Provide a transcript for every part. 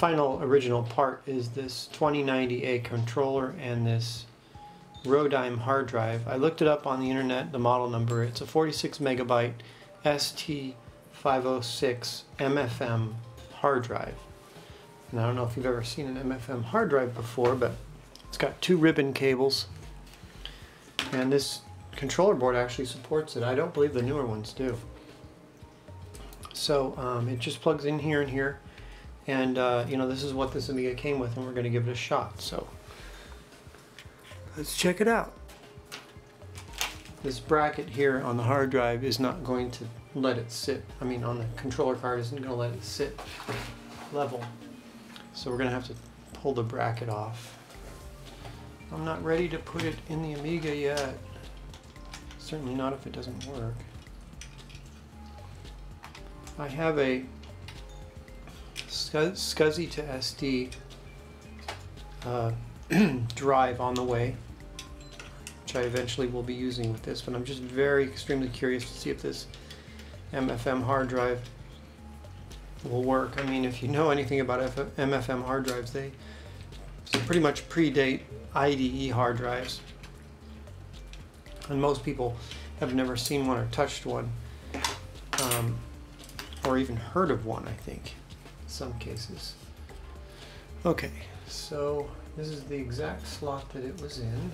final original part is this 2090a controller and this Rodime hard drive. I looked it up on the internet, the model number. It's a 46 megabyte ST506 MFM hard drive. And I don't know if you've ever seen an MFM hard drive before, but it's got 2 ribbon cables. And this controller board actually supports it. I don't believe the newer ones do. So it just plugs in here and here. And you know, this is what this Amiga came with, and we're going to give it a shot. So let's check it out. This bracket here on the hard drive is not going to let it sit. I mean, on the controller card isn't going to let it sit level. So we're going to have to pull the bracket off. I'm not ready to put it in the Amiga yet. Certainly not if it doesn't work. I have a SCSI2SD drive on the way, which I eventually will be using with this, but I'm just extremely curious to see if this MFM hard drive will work. I mean, if you know anything about MFM hard drives, they pretty much predate IDE hard drives. And most people have never seen one or touched one, or even heard of one, I think, in some cases. Okay, so this is the exact slot that it was in.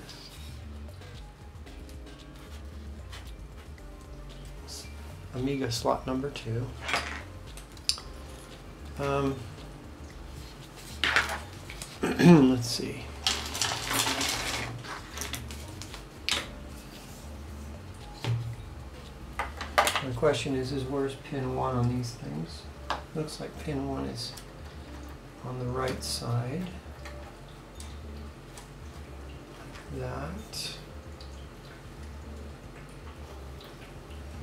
Amiga slot number 2. Let's see. The question is where's pin 1 on these things? Looks like pin 1 is on the right side. That.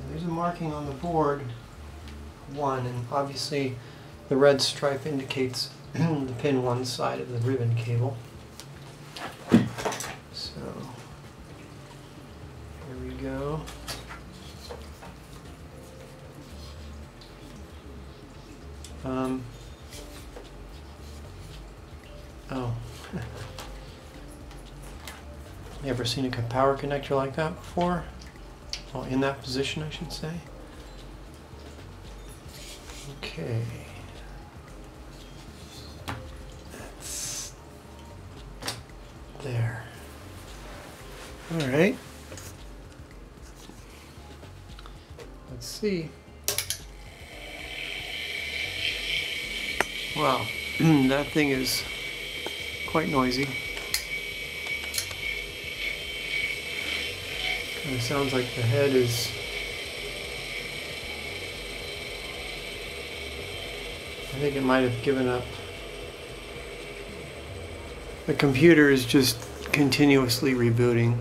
And there's a marking on the board, 1, and obviously the red stripe indicates the pin 1 side of the ribbon cable. So here we go. Oh. You ever seen a power connector like that before? Well, in that position, I should say. Okay. That's there. All right. Let's see. Wow, that thing is quite noisy. Kind of sounds like the head is... I think it might have given up. The computer is just continuously rebooting.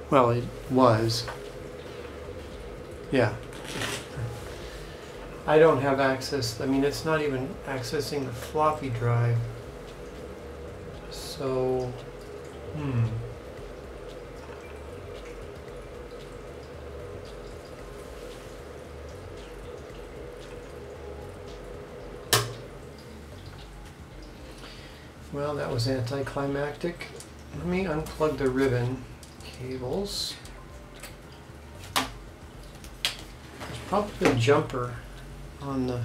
Well, it was. Yeah. I don't have access. I mean, it's not even accessing the floppy drive. So, well, that was anticlimactic. Let me unplug the ribbon cables. There's probably a jumper on the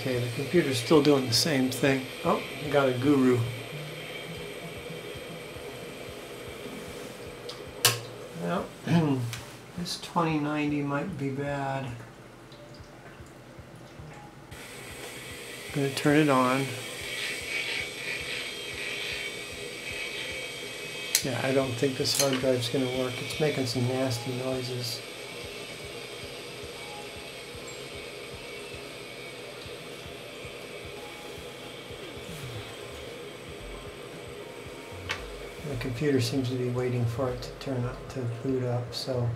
okay, the computer's still doing the same thing. Oh, I got a guru. Well, this 2090 might be bad. I'm going to turn it on. Yeah, I don't think this hard drive's going to work. It's making some nasty noises. The computer seems to be waiting for it to boot up, so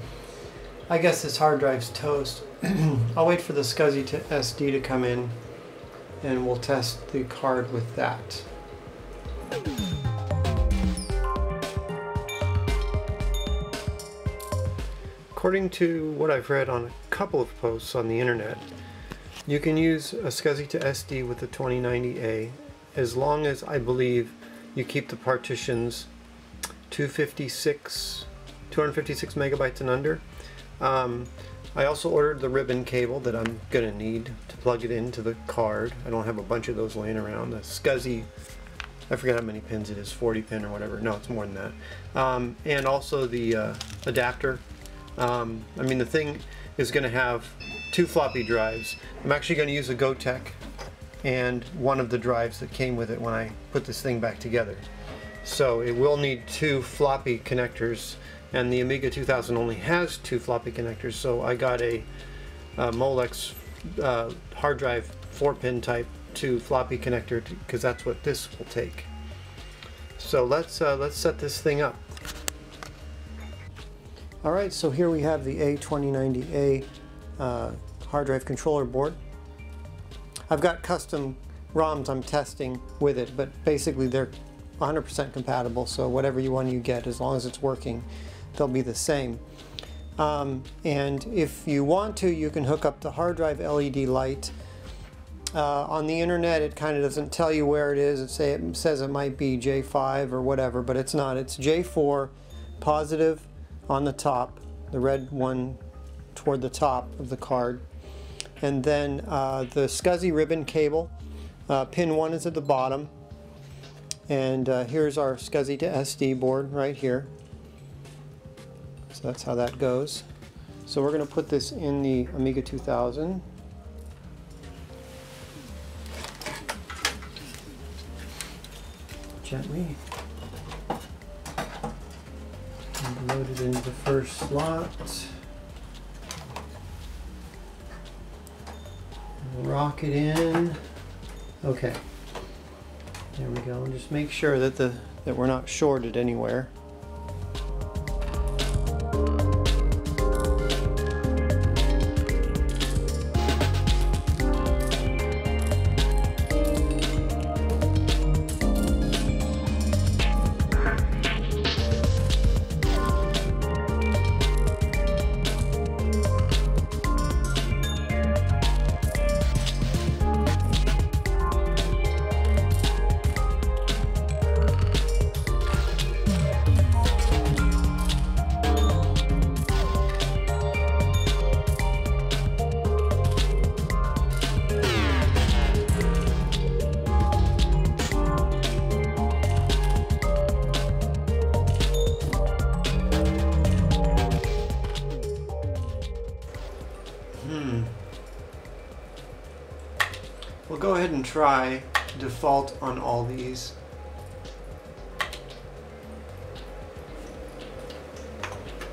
I guess this hard drive's toast. I'll wait for the SCSI2SD to come in and we'll test the card with that. According to what I've read on a couple of posts on the internet, you can use a SCSI2SD with the 2090a as long as, I believe, you keep the partitions 256 megabytes and under. I also ordered the ribbon cable that I'm going to need to plug it into the card. I don't have a bunch of those laying around. The SCSI, I forget how many pins it is, 40 pin or whatever. No, it's more than that. And also the adapter. I mean, the thing is going to have 2 floppy drives. I'm actually going to use a GoTech and one of the drives that came with it when I put this thing back together. So it will need 2 floppy connectors, and the Amiga 2000 only has 2 floppy connectors, so I got a Molex hard drive 4-pin type 2 floppy connector because that's what this will take. So let's set this thing up. Alright, so here we have the A2090a hard drive controller board. I've got custom ROMs I'm testing with it, but basically they're 100% compatible, so whatever you get, as long as it's working, they'll be the same. And if you want to, you can hook up the hard drive LED light. On the internet it kind of doesn't tell you where it is. It says it might be J5 or whatever, but it's not. It's J4 positive on the top, the red one toward the top of the card. And then the SCSI ribbon cable, pin 1 is at the bottom. And here's our SCSI2SD board right here. So that's how that goes. So we're going to put this in the Amiga 2000. Gently. And load it into the first slot. Rock it in. Okay. There we go. And just make sure that we're not shorted anywhere. We'll go ahead and try default on all these.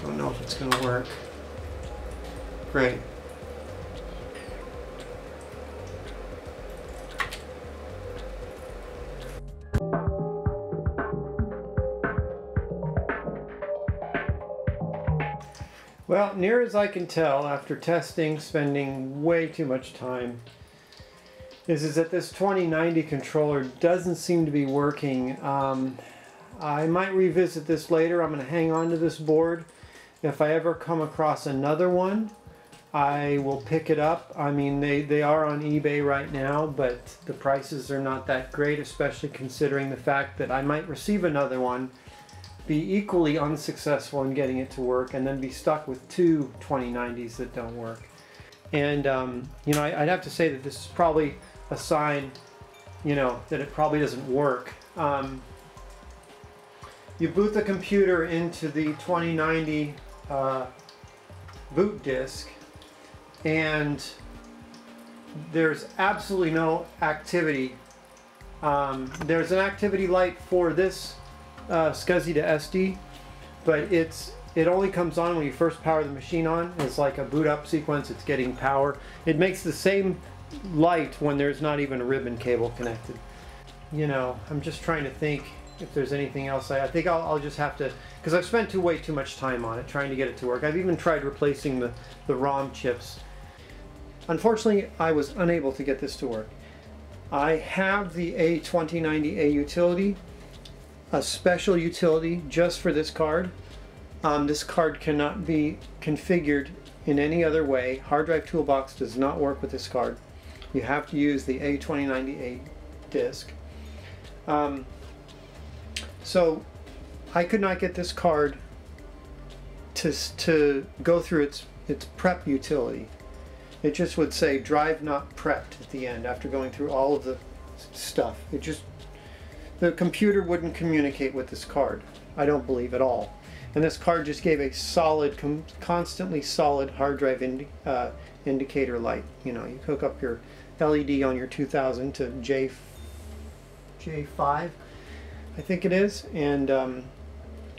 Don't know if it's going to work. Great. Well, near as I can tell, after testing, spending way too much time, is that this 2090 controller doesn't seem to be working. I might revisit this later. I'm going to hang on to this board. If I ever come across another one, I will pick it up. I mean, they are on eBay right now, but the prices are not that great, especially considering the fact that I might receive another one, be equally unsuccessful in getting it to work, and then be stuck with 2 2090s that don't work. And you know, I'd have to say that this is probably a sign, you know, that it probably doesn't work. You boot the computer into the 2090 boot disk, and there's absolutely no activity. There's an activity light for this SCSI2SD, but it only comes on when you first power the machine on. It's like a boot up sequence. It's getting power. It makes the same light when there's not even a ribbon cable connected. You know, I'm just trying to think if there's anything else. I think I'll just have to, because I've spent way too much time on it trying to get it to work. I've even tried replacing the ROM chips. Unfortunately, I was unable to get this to work. I have the A2090a utility, a special utility just for this card. This card cannot be configured in any other way. Hard drive toolbox does not work with this card. You have to use the A2090a disk. So I could not get this card to go through its prep utility. It just would say drive not prepped at the end after going through all of the stuff. The computer wouldn't communicate with this card, I don't believe at all. And this card just gave a solid, constantly solid hard drive indicator light. You know, you hook up your LED on your 2000 to J5, I think it is, and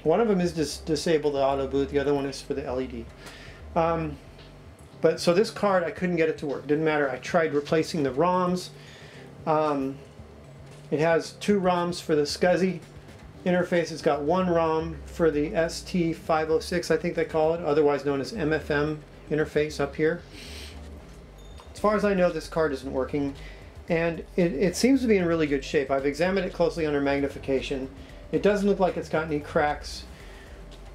one of them is disable the auto boot, the other one is for the LED. But so this card, I couldn't get it to work. Didn't matter. I tried replacing the ROMs. It has 2 ROMs for the SCSI interface. It's got 1 ROM for the ST506, I think they call it, otherwise known as MFM interface up here. As far as I know, this card isn't working, and it seems to be in really good shape. I've examined it closely under magnification. It doesn't look like it's got any cracks,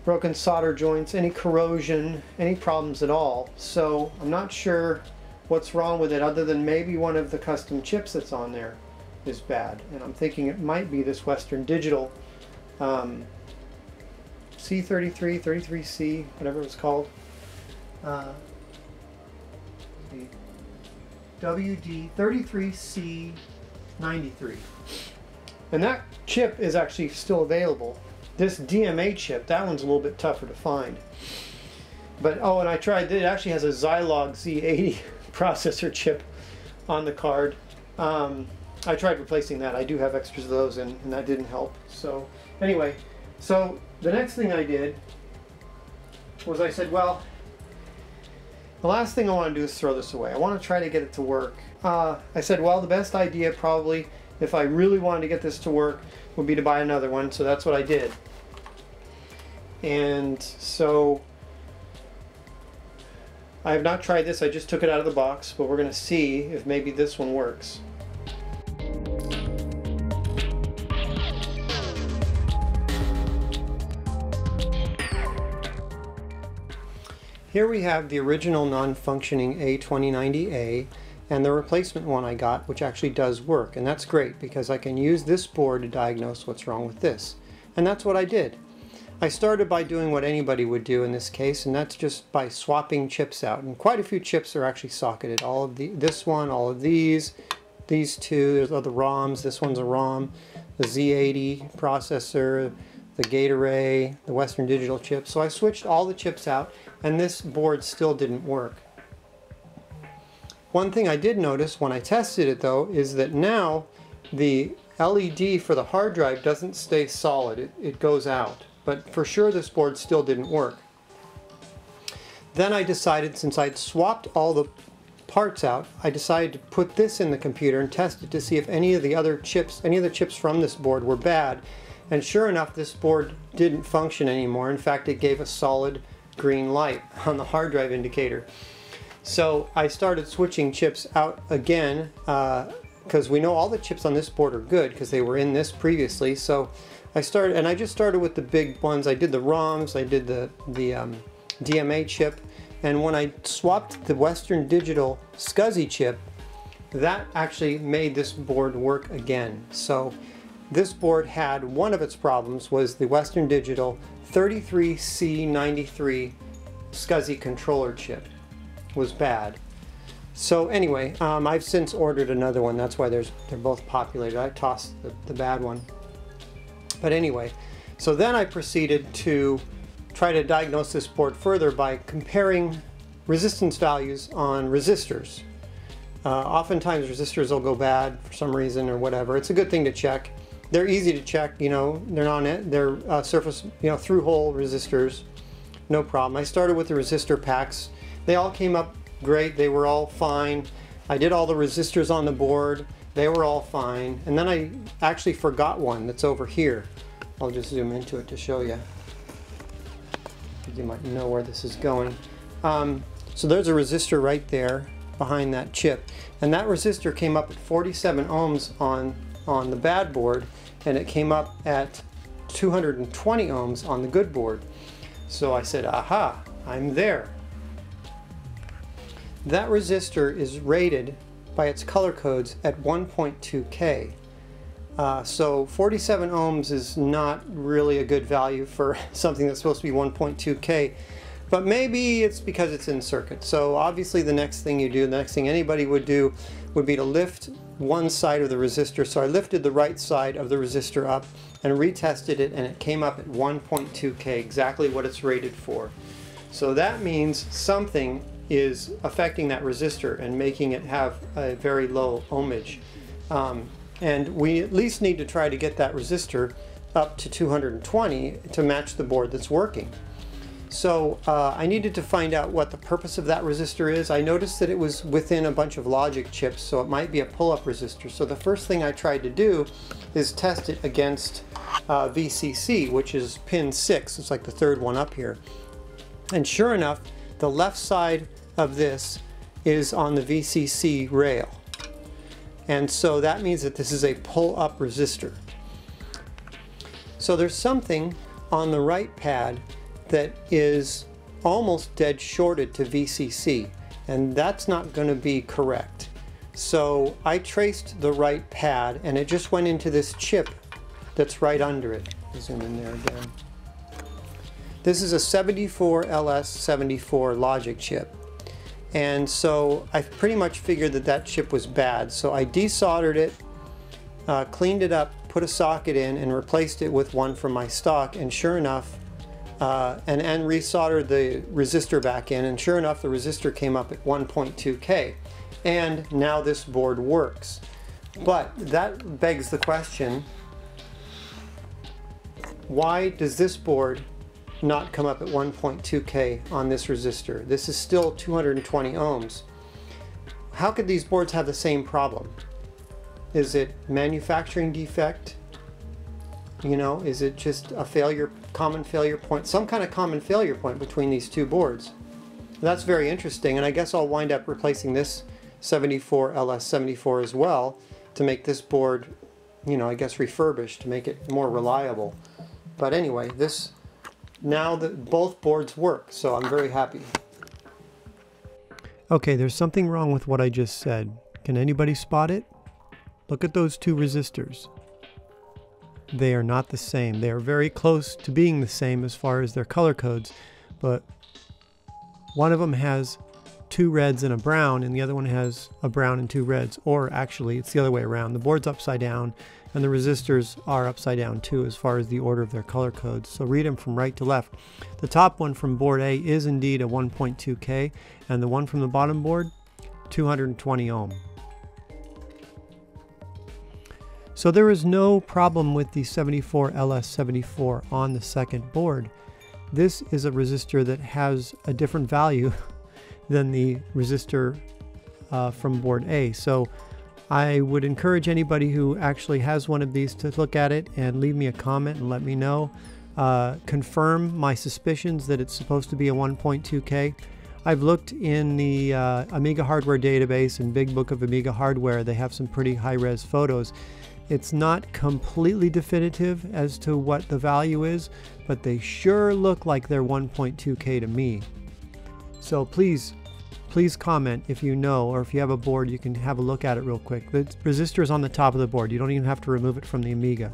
broken solder joints, any corrosion, any problems at all. So I'm not sure what's wrong with it, other than maybe one of the custom chips that's on there is bad. And I'm thinking it might be this Western Digital C33, 33C, whatever it's called. WD33C93. And that chip is actually still available. This DMA chip, that one's a little bit tougher to find. But oh, and I tried, it actually has a Zilog Z80 processor chip on the card. I tried replacing that. I do have extras of those, and that didn't help. So anyway, so the next thing I did was I said, well, the last thing I want to do is throw this away. I want to try to get it to work. I said, well, the best idea probably, if I really wanted to get this to work, would be to buy another one. So that's what I did. And so I have not tried this. I just took it out of the box, but we're going to see if maybe this one works. Here we have the original non-functioning A2090a and the replacement one I got, which actually does work. And that's great because I can use this board to diagnose what's wrong with this. And that's what I did. I started by doing what anybody would do in this case, and that's just by swapping chips out. And quite a few chips are actually socketed. All of this one, all of these 2, there's other ROMs, this one's a ROM, the Z80 processor, the gate array, the Western Digital chip. So I switched all the chips out, and this board still didn't work. One thing I did notice when I tested it though is that now the LED for the hard drive doesn't stay solid, it goes out. But for sure this board still didn't work. Then I decided, since I'd swapped all the parts out, I decided to put this in the computer and test it to see if any of the other chips, any of the chips from this board were bad. And sure enough, this board didn't function anymore. In fact, it gave a solid green light on the hard drive indicator. So I started switching chips out again because we know all the chips on this board are good because they were in this previously. So I just started with the big ones. I did the ROMs, I did the DMA chip, and when I swapped the Western Digital SCSI chip, that actually made this board work again. So this board had, one of its problems was the Western Digital 33C93 SCSI controller chip was bad. So anyway, I've since ordered another one. That's why they're both populated. I tossed the bad one. But anyway, so then I proceeded to try to diagnose this board further by comparing resistance values on resistors. Oftentimes resistors will go bad for some reason or whatever. It's a good thing to check. They're easy to check, you know, they're surface, you know, through hole resistors, no problem. I started with the resistor packs. They all came up great. They were all fine. I did all the resistors on the board. They were all fine. And then I actually forgot one that's over here. I'll just zoom into it to show you. You might know where this is going. So there's a resistor right there. behind that chip. And that resistor came up at 47 ohms on the bad board, and it came up at 220 ohms on the good board. So I said, aha, I'm there. That resistor is rated by its color codes at 1.2K. So 47 ohms is not really a good value for something that's supposed to be 1.2K, but maybe it's because it's in circuit. So obviously the next thing you do, the next thing anybody would do would be to lift one side of the resistor. So I lifted the right side of the resistor up and retested it, and it came up at 1.2K, exactly what it's rated for. So that means something is affecting that resistor and making it have a very low ohmage. And we at least need to try to get that resistor up to 220 to match the board that's working. So I needed to find out what the purpose of that resistor is. I noticed that it was within a bunch of logic chips, so it might be a pull-up resistor. So the first thing I tried to do is test it against VCC, which is pin 6. It's like the third one up here. And sure enough, the left side of this is on the VCC rail. And so that means that this is a pull-up resistor. So there's something on the right pad that is almost dead shorted to VCC, and that's not going to be correct. So I traced the right pad, and it just went into this chip that's right under it. Zoom in there again. This is a 74LS74 logic chip. And so I pretty much figured that that chip was bad. So I desoldered it, cleaned it up, put a socket in, and replaced it with one from my stock. And sure enough, and resoldered the resistor back in. And sure enough, the resistor came up at 1.2K. And now this board works. But that begs the question, why does this board not come up at 1.2K on this resistor? This is still 220 ohms. How could these boards have the same problem? Is it manufacturing defect? You know, is it just a failure, common failure point, some kind of common failure point between these two boards? That's very interesting, and I guess I'll wind up replacing this 74LS74 as well to make this board, you know, I guess refurbished to make it more reliable. But anyway, this, now that both boards work, so I'm very happy. Okay, there's something wrong with what I just said. Can anybody spot it? Look at those two resistors. They are not the same. They are very close to being the same as far as their color codes, but one of them has two reds and a brown, and the other one has a brown and two reds. Or actually, it's the other way around. The board's upside down, and the resistors are upside down too as far as the order of their color codes. So read them from right to left. The top one from board A is indeed a 1.2K, and the one from the bottom board, 220 ohm. So there is no problem with the 74LS74 on the second board. This is a resistor that has a different value than the resistor from board A. So I would encourage anybody who actually has one of these to look at it and leave me a comment and let me know. Confirm my suspicions that it's supposed to be a 1.2K. I've looked in the Amiga hardware database and Big Book of Amiga hardware. They have some pretty high-res photos. It's not completely definitive as to what the value is, but they sure look like they're 1.2K to me. So please comment if you know, or if you have a board, you can have a look at it real quick. The resistor is on the top of the board. You don't even have to remove it from the Amiga.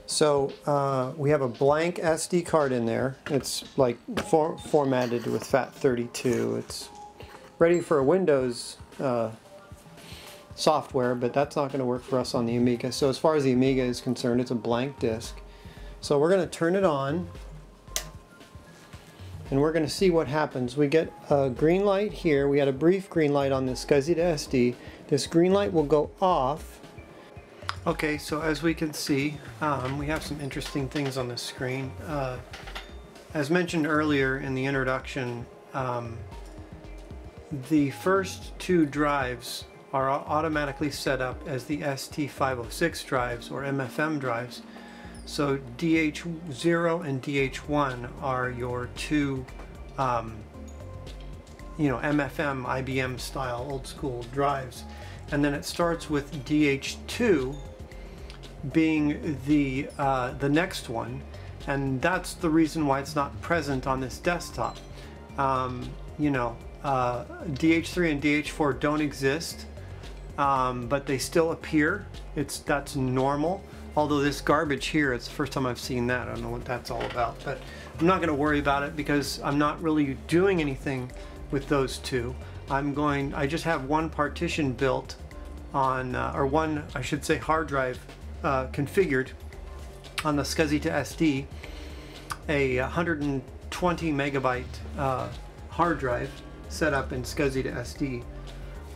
So we have a blank SD card in there. It's like formatted with FAT32. It's ready for a Windows software, but that's not going to work for us on the Amiga. So as far as the Amiga is concerned, it's a blank disk. So we're going to turn it on, and we're going to see what happens. We get a green light here. We had a brief green light on this SCSI2SD. This green light will go off. Okay, so as we can see, we have some interesting things on the screen. As mentioned earlier in the introduction, the first two drives are automatically set up as the ST506 drives or MFM drives. So DH0 and DH1 are your two you know, MFM IBM style old school drives, and then it starts with DH2 being the next one, and that's the reason why it's not present on this desktop. You know, DH3 and DH4 don't exist, but they still appear. That's normal. Although this garbage here, it's the first time I've seen that. I don't know what that's all about, but I'm not going to worry about it because I'm not really doing anything with those two. I just have one partition built on, or one, I should say, hard drive configured on the SCSI2SD, a 120 megabyte hard drive set up in SCSI2SD,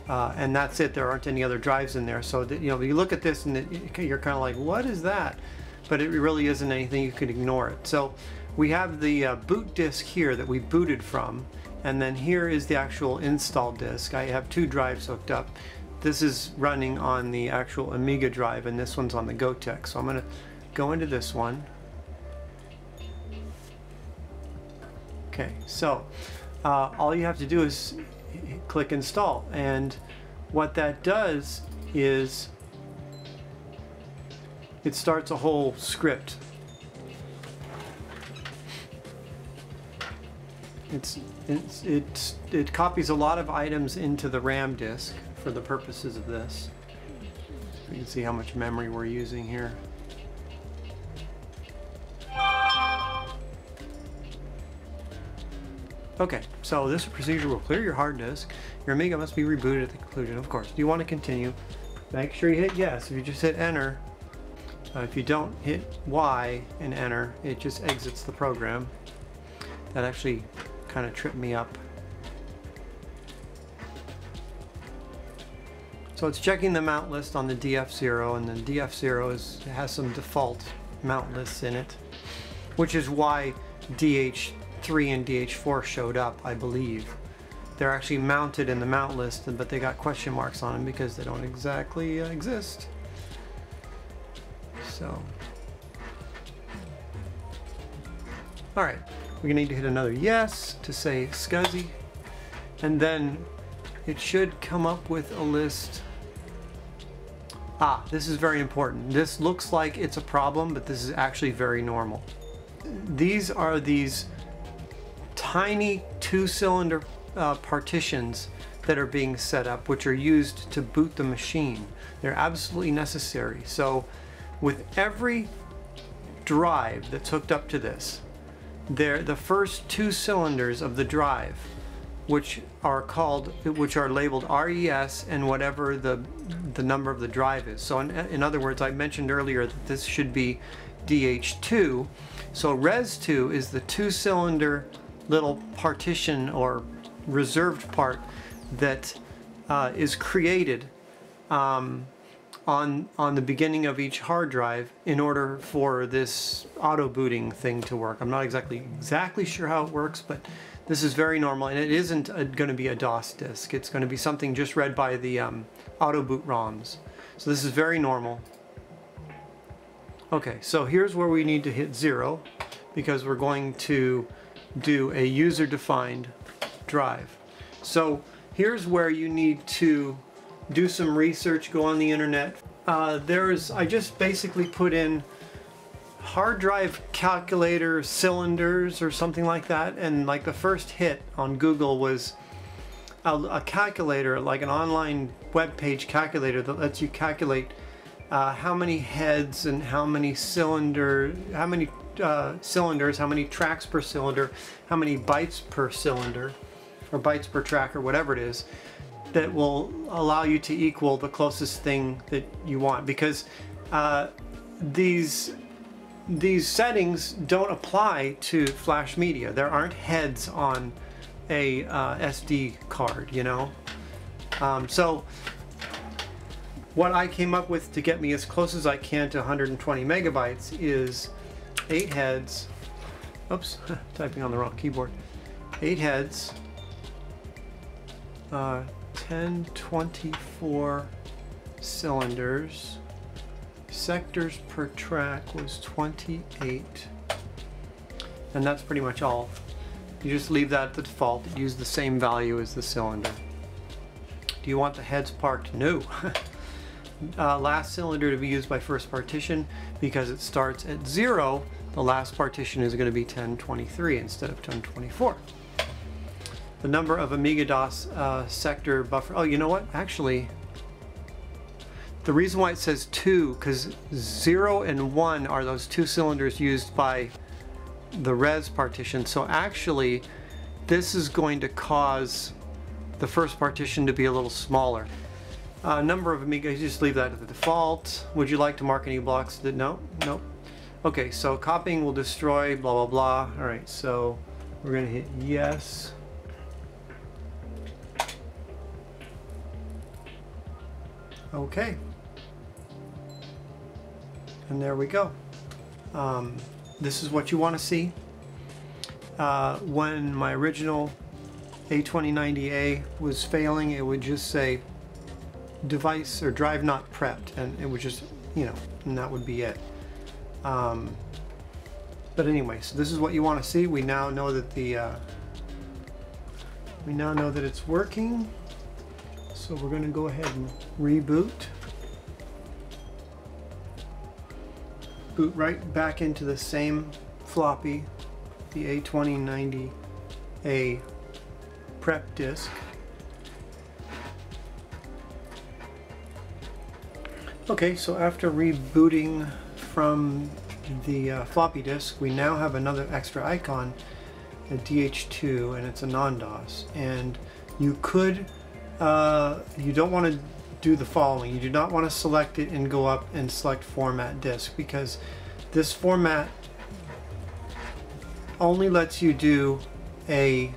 and that's it. There aren't any other drives in there. So that, you know, you look at this and you're kind of like, what is that? But it really isn't anything. You could ignore it. So we have the boot disk here that we booted from, and then here is the actual install disk. I have two drives hooked up. This is running on the actual Amiga drive, and this one's on the Gotek. So I'm going to go into this one. Okay, so all you have to do is click install, and what that does is it starts a whole script. It copies a lot of items into the RAM disk for the purposes of this. So you can see how much memory we're using here. Okay, so this procedure will clear your hard disk. Your Amiga must be rebooted at the conclusion, of course. Do you want to continue? Make sure you hit yes. If you just hit enter, if you don't hit Y and enter, it just exits the program. That actually kind of tripped me up. So it's checking the mount list on the DF0, and the DF0 has some default mount lists in it, which is why DH3 and DH4 showed up, I believe. They're actually mounted in the mount list, but they got question marks on them because they don't exactly exist. So, alright, we're going to need to hit another yes to say SCSI, and then it should come up with a list. This is very important. This looks like it's a problem, but this is actually very normal. These are these tiny two-cylinder partitions that are being set up, which are used to boot the machine. They're absolutely necessary. So with every drive that's hooked up to this, the first two cylinders of the drive, which are labeled RES and whatever the number of the drive is. So in other words, I mentioned earlier that this should be DH2. So Res2 is the two-cylinder little partition or reserved part that is created on the beginning of each hard drive in order for this auto booting thing to work. I'm not exactly sure how it works, but this is very normal, and it isn't going to be a DOS disk. It's going to be something just read by the auto boot ROMs. So this is very normal. Okay, so here's where we need to hit 0 because we're going to do a user-defined drive. So here's where you need to do some research, go on the internet. I just basically put in hard drive calculator cylinders or something like that, and like the first hit on Google was a calculator, like an online web page calculator that lets you calculate how many heads and how many cylinders, how many tracks per cylinder, how many bytes per cylinder, or bytes per track, or whatever it is, that will allow you to equal the closest thing that you want. Because these settings don't apply to flash media. There aren't heads on a SD card, you know. So what I came up with to get me as close as I can to 120 megabytes is 8 heads. Oops, typing on the wrong keyboard. 8 heads, 1024 cylinders. Sectors per track was 28. And that's pretty much all. You just leave that at the default. Use the same value as the cylinder. Do you want the heads parked? No. Last cylinder to be used by first partition, because it starts at 0, the last partition is going to be 1023 instead of 1024. The number of Amiga DOS sector buffer. Oh, you know what? Actually, the reason why it says 2, because 0 and 1 are those two cylinders used by the res partition. So actually, this is going to cause the first partition to be a little smaller. Number of Amiga, you just leave that at the default. Would you like to mark any blocks that no? Nope. Okay, so copying will destroy blah blah blah. Alright, so we're gonna hit yes. Okay. And there we go. This is what you want to see. When my original A2090a was failing, it would just say device or drive not prepped, and it would just, you know, and that would be it. But anyway, so this is what you want to see. We now know that it's working. So we're going to go ahead and reboot. Boot right back into the same floppy, the A2090a prep disk. Okay, so after rebooting from the floppy disk, we now have another extra icon, a DH2, and it's a non-DOS. And you could, you don't want to do the following. You do not want to select it and go up and select format disk, because this format only lets you do a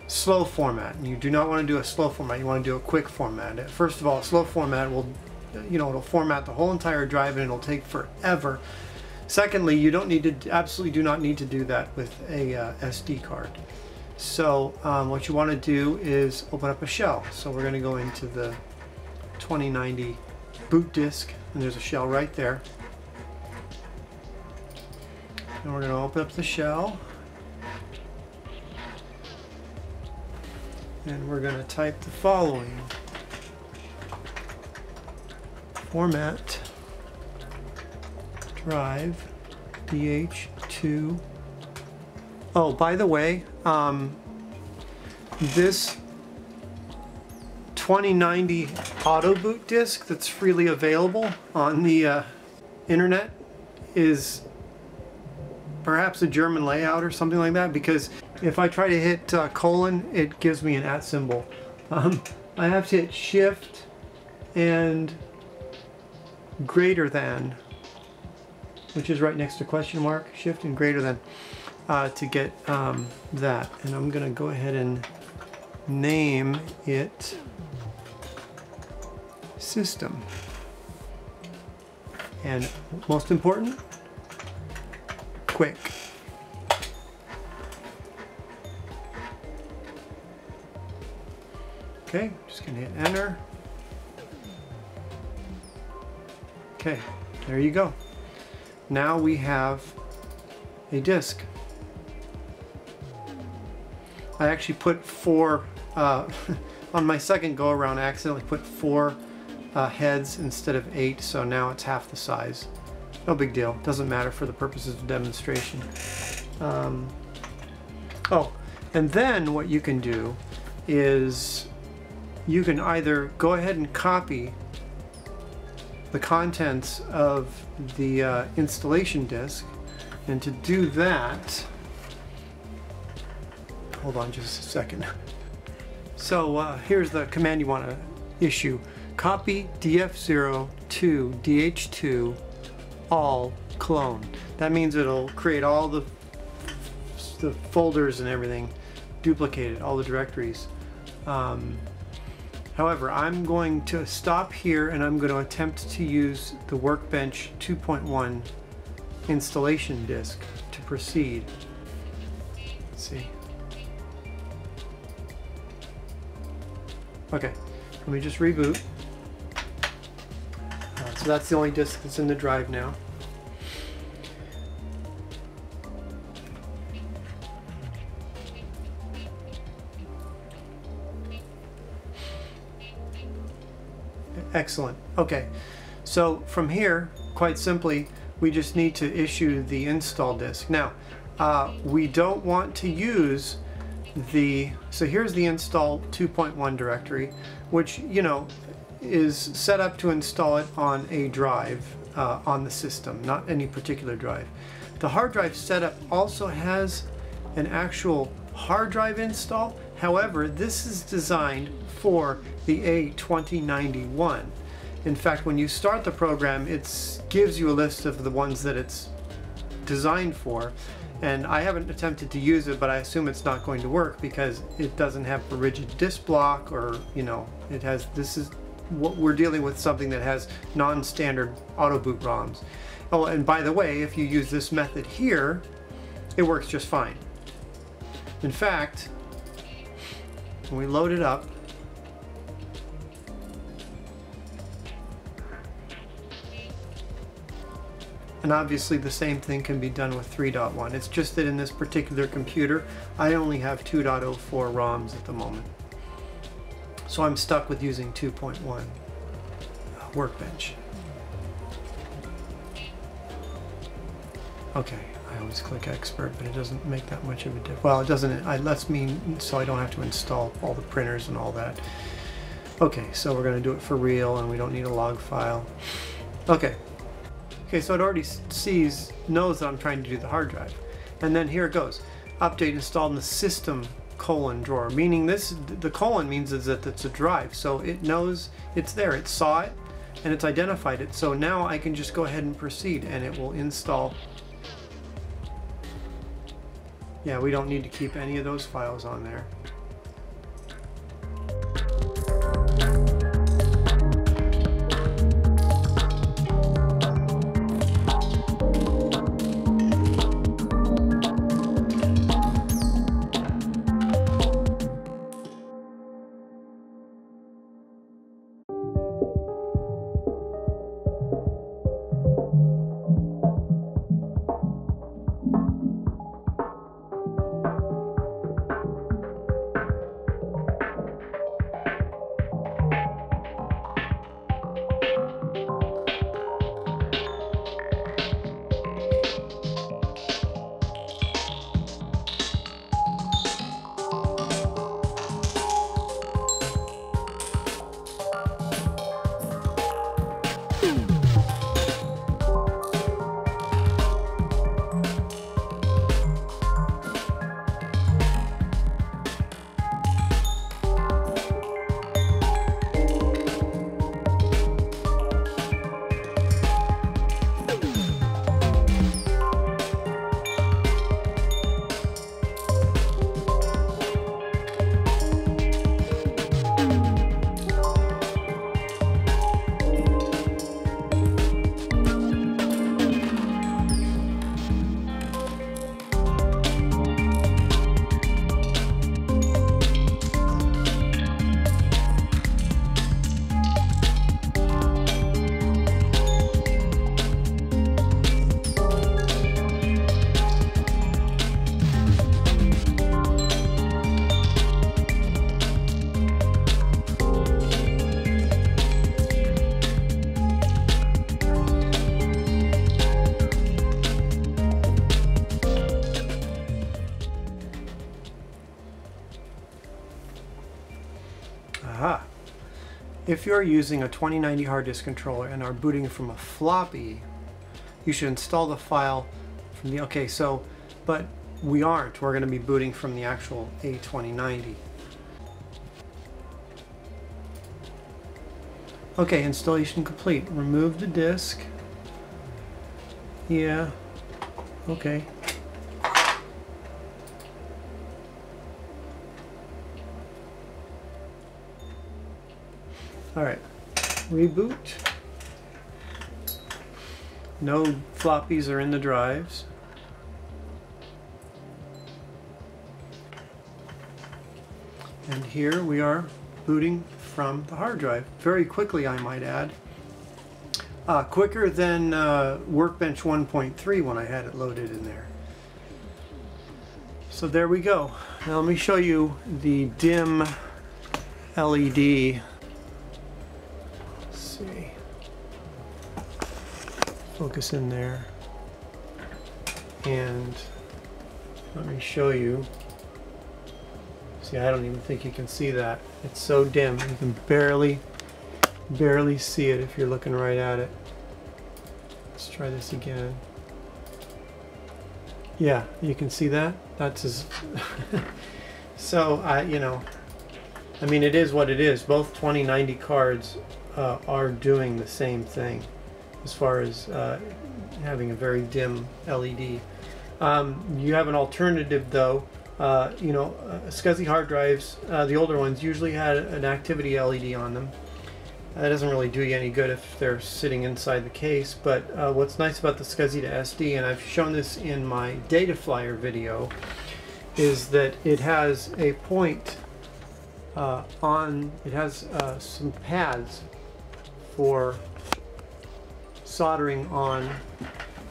slow format, and you do not want to do a slow format. You want to do a quick format. First of all, a slow format will, you know, it'll format the whole entire drive and it'll take forever. Secondly, you don't need to, absolutely do not need to do that with a SD card. So what you want to do is open up a shell. So we're going to go into the 2090 boot disk, and there's a shell right there. And we're going to open up the shell, and we're going to type the following: format drive DH2. Oh, by the way, this 2090 auto boot disk that's freely available on the internet is perhaps a German layout or something like that, because if I try to hit colon, it gives me an @ symbol. I have to hit shift and greater than, which is right next to question mark, shift and greater than, to get that. And I'm going to go ahead and name it system. And most important, quick. Okay, just going to hit enter. Okay, there you go. Now we have a disk. I actually put 4 on my second go around. I accidentally put 4 heads instead of 8, so now it's half the size. No big deal, doesn't matter for the purposes of demonstration. Oh, and then what you can do is you can either go ahead and copy the contents of the installation disk, and to do that, hold on just a second. So here's the command you want to issue: copy df0 to dh2 all clone. That means it'll create all the folders and everything duplicated, all the directories. However, I'm going to stop here and I'm going to attempt to use the Workbench 2.1 installation disk to proceed. Let's see. Okay, Let me just reboot. So that's the only disk that's in the drive now. Excellent. Okay, so from here, quite simply, we just need to issue the install disk. Now, we don't want to use so here's the install 2.1 directory, which, you know, is set up to install it on a drive on the system, not any particular drive. The hard drive setup also has an actual hard drive install. However, this is designed for the A2091. In fact, when you start the program, it gives you a list of the ones that it's designed for. And I haven't attempted to use it, but I assume it's not going to work because it doesn't have a rigid disk block, or, you know, this is what we're dealing with, something that has non-standard auto boot ROMs. Oh, and by the way, if you use this method here, it works just fine. In fact, when we load it up, and obviously the same thing can be done with 3.1. It's just that in this particular computer, I only have 2.04 ROMs at the moment. So I'm stuck with using 2.1 Workbench. Okay, I always click Expert, but it doesn't make that much of a difference. Well, it doesn't, it lets me, so I don't have to install all the printers and all that. Okay, so we're gonna do it for real, and we don't need a log file. Okay. Okay, so it already knows that I'm trying to do the hard drive. And then here it goes. Update installed in the system : drawer, meaning the colon means is that it's a drive. So it knows it's there, it saw it, and it's identified it. So now I can just go ahead and proceed, and it will install. Yeah, we don't need to keep any of those files on there. Aha. If you're using a 2090 hard disk controller and are booting from a floppy, you should install the file from the, okay, so, but we aren't. We're going to be booting from the actual A2090. Okay, installation complete. Remove the disk. Yeah, okay. Alright, reboot. No floppies are in the drives. And here we are booting from the hard drive. Very quickly, I might add. Quicker than Workbench 1.3 when I had it loaded in there. So there we go. Now let me show you the dim LED. Let's see. Focus in there. And let me show you. See, I don't even think you can see that. It's so dim. You can barely see it if you're looking right at it. Let's try this again. Yeah, you can see that. That's as so you know, I mean, it is what it is. Both 2090 cards are doing the same thing as far as having a very dim LED. You have an alternative though. You know, SCSI hard drives, the older ones, usually had an activity LED on them. That doesn't really do you any good if they're sitting inside the case, but what's nice about the SCSI2SD, and I've shown this in my data flyer video, is that it has a point it has some pads for soldering on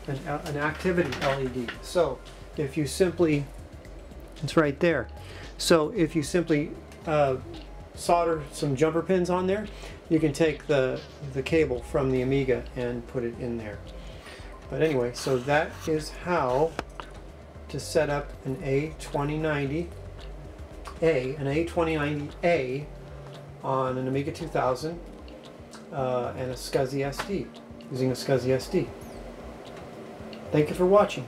an activity LED. So if you simply, it's right there. So if you simply solder some jumper pins on there, you can take the cable from the Amiga and put it in there. But anyway, so that is how to set up an A2090A, an A2090A on an Amiga 2000 and a SCSI SD, using a SCSI SD. Thank you for watching.